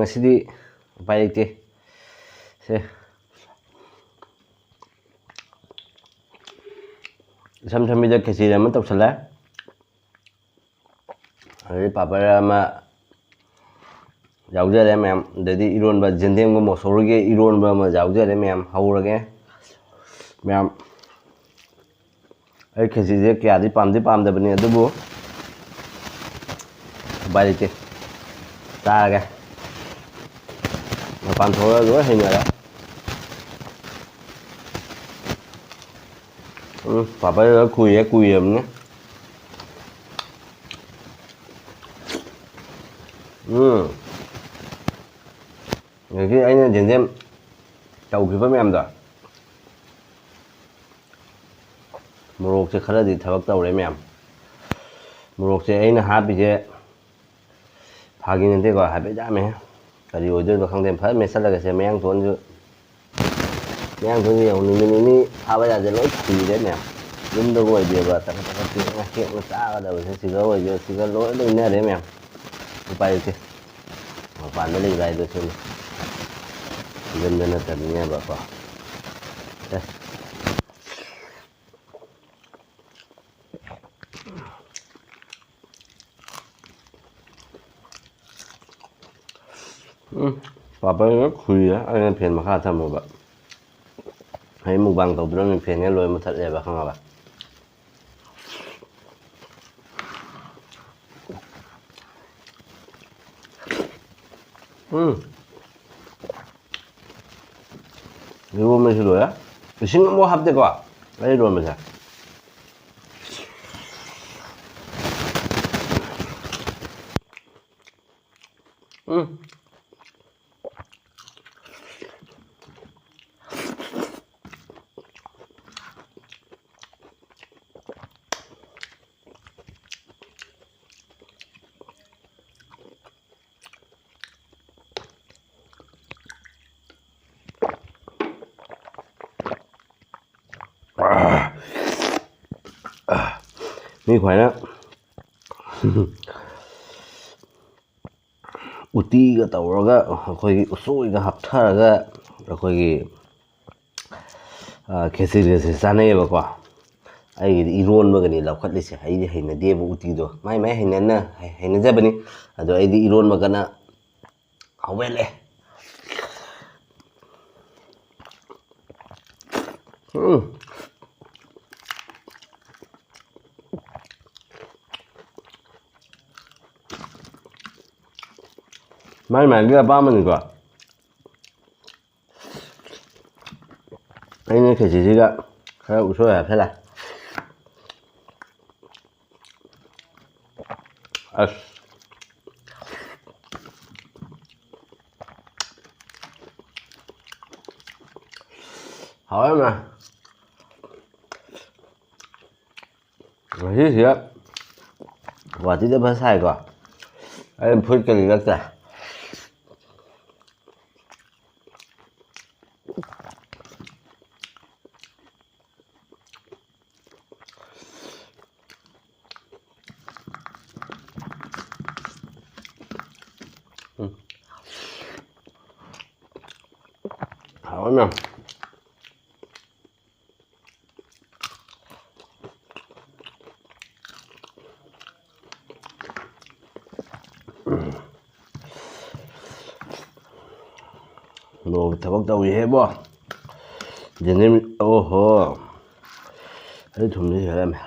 ngасꯤꯗꯤ ꯎꯄꯥꯏ ꯂꯩꯇꯦ ꯁꯦ ꯏꯁꯝ ꯁꯝꯕꯤꯗ ꯈꯦꯆꯤ ꯑꯃ ꯇꯧꯁꯜꯂꯦ ꯑꯗꯩ ꯄꯥꯄꯔ ꯑꯃ ꯌꯥꯎꯖꯔꯦ ꯃꯌꯥꯝ ꯑꯗꯩꯗꯤ ꯏꯔꯣꯟꯕ ꯖꯦꯟꯗꯦꯝꯒ ꯃꯣꯁꯣꯔꯤꯒꯤ ꯏꯔꯣꯟꯕ ꯑꯃ ꯌꯥꯎꯖꯔꯦ ꯃꯌꯥꯝ ꯍꯧꯔꯒꯦ ꯃꯌꯥꯝ ꯑꯩ ꯈꯦꯆꯤꯁꯦ ꯀꯌꯥꯗꯤ ꯄꯥꯝꯗꯕꯅꯤ ꯑꯗꯨꯕꯨ ꯎꯄꯥꯏ ꯂꯩꯇꯦ ꯆꯥꯔꯒꯦ ꯃꯄꯥꯟ ꯊꯣꯛꯑꯒ ꯂꯣꯏ ꯍꯩꯅꯔꯦ ꯄꯥꯄꯔ ꯀꯨꯏꯔꯕꯅꯤ ꯉꯁꯤ ꯑꯩꯅ ꯖꯦꯟꯗꯦꯝ ꯇꯧꯈꯤꯕ ꯃꯌꯥꯝꯗꯣ ꯃꯣꯔꯣꯛꯁꯦ ꯈꯔꯗꯤ ꯊꯕꯛ ꯇꯧꯔꯦ ꯃꯌꯥꯝ ꯃꯣꯔꯣꯛꯁꯦ ꯑꯩꯅ ꯍꯥꯞꯄꯤꯁꯦ ꯐꯥꯒꯤ ꯅꯠꯇꯦꯀꯣ ꯍꯥꯏꯐꯦꯠ ꯌꯥꯝꯃꯦ ꯀꯔꯤ ꯑꯣꯏꯗꯣꯏꯅꯣ ꯈꯪꯗꯦ ꯐꯖꯅ ꯃꯦꯠꯁꯜꯂꯒꯁꯦ ꯃꯌꯥꯡꯊꯣꯟꯁꯨ ꯌꯦꯡꯉꯨ ꯅꯨꯃꯤꯠ ꯅꯤꯅꯤ ꯐꯥꯕ ꯌꯥꯗꯦ ꯂꯣꯏ ꯈꯨꯏꯔꯦ ꯃꯌꯥꯝ ꯌꯨꯝꯗꯕꯨ ꯑꯣꯏꯗꯦꯕ ꯍꯦꯛꯅ ꯆꯥꯒꯗꯕꯁꯦ ꯁꯤꯒ ꯑꯣꯏꯗꯦ ꯁꯤꯒ ꯂꯣꯏ ꯂꯣꯏꯅꯔꯦ ꯃꯌꯥꯝ ꯎꯄꯥꯏ ꯂꯩꯇꯦ ꯃꯄꯥꯟꯗ ꯂꯩꯕ ꯍꯥꯏꯗꯣ ꯁꯤꯅꯤ ꯌꯨꯝꯗ ꯅꯠꯇꯕꯅꯤꯅꯕꯀꯣ ꯄꯥꯄꯔꯒ ꯈꯨꯏꯔꯦ ꯑꯩꯅ ꯐꯦꯟ ꯃꯈꯥ ꯊꯝꯃꯨꯕ ꯑꯩ ꯃꯨꯛꯕꯥꯡ ꯇꯧꯗ꯭ꯔꯕꯅꯤ ꯐꯦꯟꯒ ꯂꯣꯏ ꯃꯨꯊꯠꯂꯦꯕ ꯈꯪꯉꯕ 이러면서 넣어야? 싱거운 거 합대 거. 왜 이러면서? ꯃꯤ ꯈ꯭ꯋꯥꯏꯅ ꯎꯇꯤꯒ ꯇꯧꯔꯒ ꯑꯩꯈꯣꯏꯒꯤ ꯎꯁꯣꯏꯒ ꯍꯥꯞꯊꯔꯒ ꯑꯩꯈꯣꯏꯒꯤ ꯈꯦꯆꯤꯒꯁꯦ ꯆꯥꯅꯩꯌꯦꯕꯀꯣ ꯑꯩꯒꯤꯗꯤ ꯏꯔꯣꯟꯕꯒꯅꯤ ꯂꯧꯈꯠꯂꯤꯁꯦ ꯑꯩꯗꯤ ꯍꯩꯅꯗꯦꯕ ꯎꯇꯤꯗꯣ ꯃꯥꯏ ꯍꯩꯅꯖꯕꯅꯤ ꯑꯗꯣ ꯑꯩꯗꯤ ꯏꯔꯣꯟꯕꯒꯅ ꯍꯥꯎꯍꯜꯂꯦ ꯃꯥꯒꯤ ꯑꯄꯥꯝꯕꯅꯤꯀꯣ ꯑꯩꯅ ꯈꯦꯆꯤꯁꯤꯒ ꯈꯔ ꯎꯁꯣꯏ ꯍꯥꯞꯆꯜꯂꯦ ꯑꯁ ꯍꯥꯎꯔꯝꯃꯦ ꯉꯁꯤꯁꯤꯗ ꯒꯨꯍꯥꯇꯤꯗ ꯐꯖꯅ ꯁꯥꯏꯀꯣ ꯑꯩꯅ ꯐꯨꯔꯤꯠꯀ ꯂꯤꯔꯛꯇꯦ 하면 너 대박다고 해봐 얘네 어허 아주 좋네 잘하네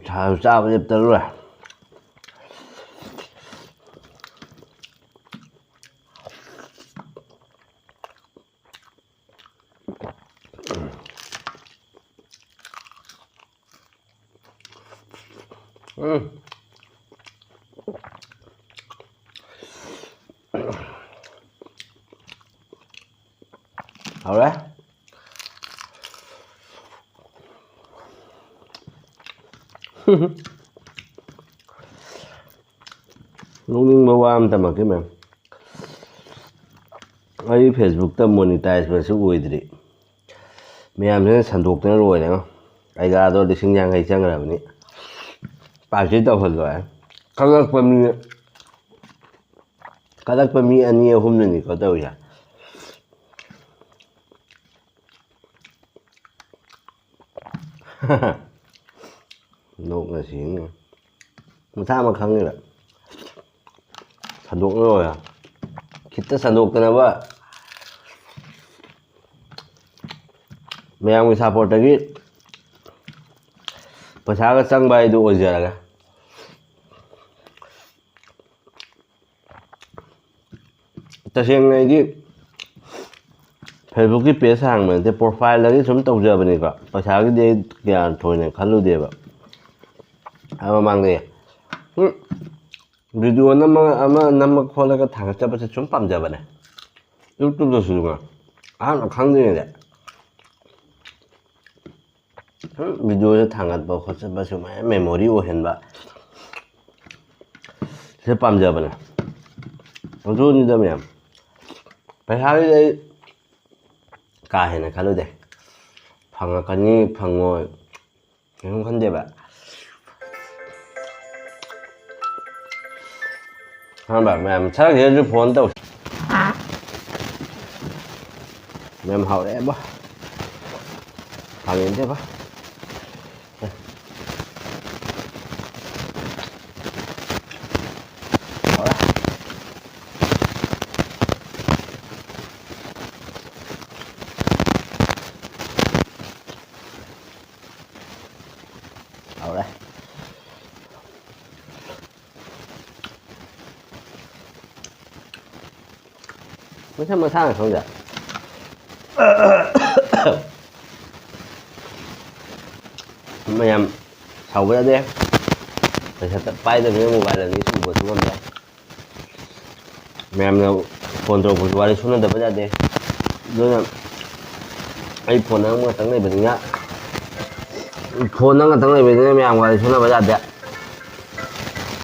잘 짜고 잡다루래 그래? ꯅꯣꯛꯅꯤꯡꯕ ꯋꯥ ꯑꯃ ꯇꯝꯃꯛꯀꯦ ꯃꯦꯝ ꯑꯩ ꯐꯦꯁꯕꯨꯛꯇ ꯃꯣꯅꯤꯇꯥꯏꯖꯁꯨ ꯑꯣꯏꯗ꯭ꯔꯤ ꯃꯌꯥꯝꯁꯤꯅ ꯁꯟꯗꯣꯛꯇꯅ ꯂꯣꯏꯔꯦꯉꯣ ꯑꯩꯒꯥꯗꯣ 50,000 ꯆꯪꯈ꯭ꯔꯕꯅꯤ ꯄꯥꯔꯇꯤ ꯇꯧꯍꯜꯂꯣꯏ ꯀꯜꯂꯛꯄ ꯃꯤ 2-3ꯅꯅꯤꯀꯣ ꯇꯧꯔꯤꯁꯦ ꯅꯣꯛꯅ ꯁꯤꯅꯤ ꯃꯁꯥ ꯑꯃ ꯈꯪꯉꯤꯕ ꯁꯟꯗꯣꯛꯅ ꯂꯣꯏꯔꯦ ꯈꯤꯇ ꯁꯟꯗꯣꯛꯇꯅꯕ ꯃꯌꯥꯝꯒꯤ ꯁꯞꯄꯣꯔꯠꯇꯒꯤ ꯄꯩꯁꯥꯒ ꯆꯪꯕ ꯍꯥꯏꯗꯨ ꯑꯣꯏꯖꯔꯒꯦ ꯇꯁꯦꯡꯅ ꯑꯩꯗꯤ ꯐꯦꯁꯕꯨꯛꯀꯤ ꯄꯦꯖ ꯍꯥꯡꯕ ꯅꯠꯇꯦ ꯄ꯭ꯔꯣꯐꯥꯏꯜꯗꯒꯤ ꯁꯨꯝ ꯇꯧꯖꯕꯅꯤꯀꯣ ꯄꯩꯁꯥꯒꯤꯗꯤ ꯑꯩ ꯀꯌꯥ ꯊꯣꯏꯅ ꯈꯜꯂꯨꯗꯦꯕ ꯃꯃꯥꯡꯗ ꯚꯤꯗꯤꯑꯣ ꯅꯝꯃ ꯈꯣꯠꯂꯒ ꯊꯥꯒꯠꯆꯕꯁꯦ ꯁꯨꯝ ꯄꯥꯝꯖꯕꯅꯦ ꯌꯨꯇꯨꯕꯇꯁꯨ ꯑꯍꯥꯟꯕ ꯈꯪꯗ꯭ꯔꯤꯉꯩꯗ ꯁꯨꯝ ꯚꯤꯗꯤꯑꯣꯁꯦ ꯊꯥꯒꯠꯄ ꯈꯣꯠꯆꯠꯄ ꯁꯨꯃꯥꯏꯅ ꯃꯦꯃꯣꯔꯤ ꯑꯣꯏꯍꯟꯕ ꯁꯤ ꯄꯥꯝꯖꯕꯅꯦ ꯑꯗꯨꯅꯤꯗ ꯃꯌꯥꯝ ꯄꯩꯁꯥꯒꯤꯗꯤ ꯑꯩ ꯀꯥ ꯍꯦꯟꯅ ꯈꯜꯂꯨꯗꯦ ꯐꯪꯉꯛꯀꯅꯤ ꯐꯪꯉꯣꯏ ꯀꯩꯝ ꯈꯟꯗꯦꯕ ꯈꯪꯕ꯭ꯔ ꯃꯌꯥꯝ ꯁꯔꯛꯁꯤꯗꯁꯨ ꯐꯣꯟ ꯇꯧ ꯃꯌꯥꯝ ꯍꯥꯎꯔꯛꯑꯦꯕ ꯍꯥꯎꯅꯤꯡꯗꯦꯕ hậu đây mới sao mà sang không vậy mà em sầu với đi thì sẽ bay được cái mobile là đi xuống xuống đây mẹ em nào phone trâu của đi xuống được bây giờ đi rồi là iPhone nó mà tặng này bình nhá phone nó tặng này bình nhá mẹ em qua đi xuống bây giờ đi